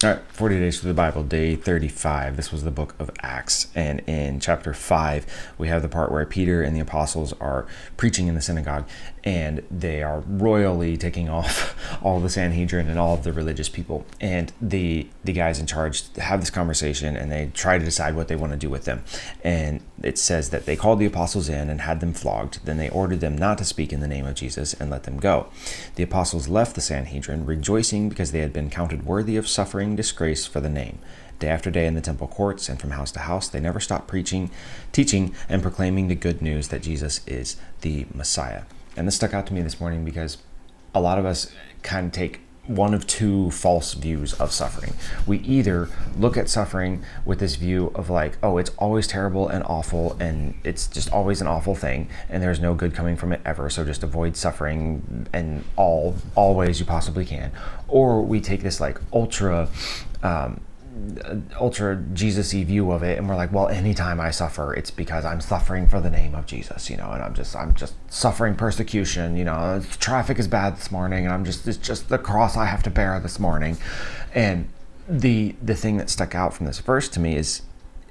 All right, 40 Days Through the Bible, day 35. This was the book of Acts. And in chapter 5, we have the part where Peter and the apostles are preaching in the synagogue, and they are royally taking off all the Sanhedrin and all of the religious people. And the guys in charge have this conversation, and they try to decide what they want to do with them. And it says that they called the apostles in and had them flogged. Then they ordered them not to speak in the name of Jesus and let them go. The apostles left the Sanhedrin, rejoicing because they had been counted worthy of suffering disgrace for the name. Day after day in the temple courts and from house to house, they never stopped preaching, teaching, and proclaiming the good news that Jesus is the Messiah. And this stuck out to me this morning because a lot of us kind of take one of two false views of suffering. We either look at suffering with this view of like, oh, it's always terrible and awful, and it's just always an awful thing, and there's no good coming from it ever, so just avoid suffering in all ways you possibly can. Or we take this like ultra Jesus-y view of it, and we're like, well, anytime I suffer, it's because I'm suffering for the name of Jesus, and I'm just suffering persecution, traffic is bad this morning, and it's just the cross I have to bear this morning. And the thing that stuck out from this verse to me is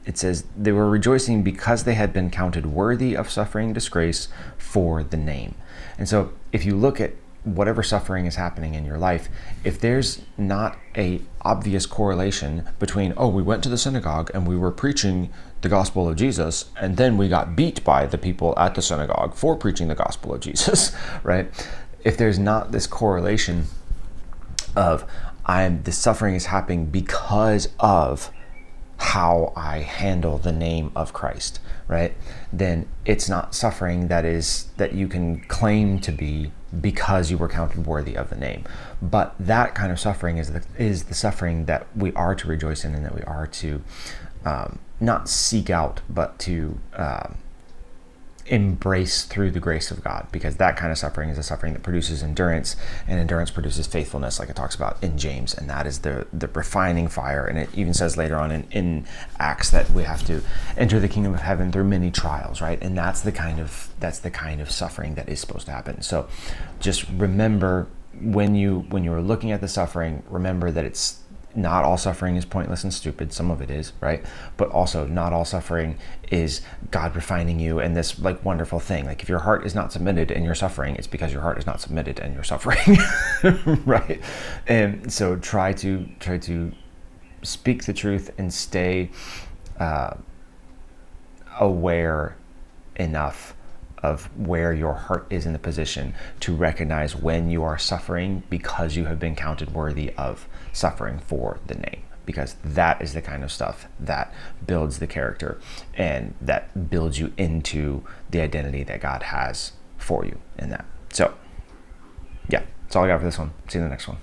it says they were rejoicing because they had been counted worthy of suffering disgrace for the name. And so if you look at whatever suffering is happening in your life, if there's not a obvious correlation between, oh, we went to the synagogue and we were preaching the gospel of Jesus, and then we got beat by the people at the synagogue for preaching the gospel of Jesus, right? If there's not this correlation of the suffering is happening because of how I handle the name of Christ, right? Then it's not suffering that you can claim to be because you were counted worthy of the name. But that kind of suffering is the suffering that we are to rejoice in, and that we are to not seek out, but to embrace through the grace of God, because that kind of suffering is a suffering that produces endurance, and endurance produces faithfulness, like it talks about in James, and that is the refining fire. And it even says later on in Acts that we have to enter the kingdom of heaven through many trials, right? And that's the kind of suffering that is supposed to happen. So just remember, when you're looking at the suffering, remember that it's not all suffering is pointless and stupid. Some of it is, right? But also not all suffering is God refining you and this like wonderful thing. Like if your heart is not submitted and you're suffering, it's because your heart is not submitted and you're suffering, right? And so try to speak the truth and stay aware enough of where your heart is in the position to recognize when you are suffering because you have been counted worthy of suffering for the name, because that is the kind of stuff that builds the character and that builds you into the identity that God has for you in that. So yeah, that's all I got for this one. See you in the next one.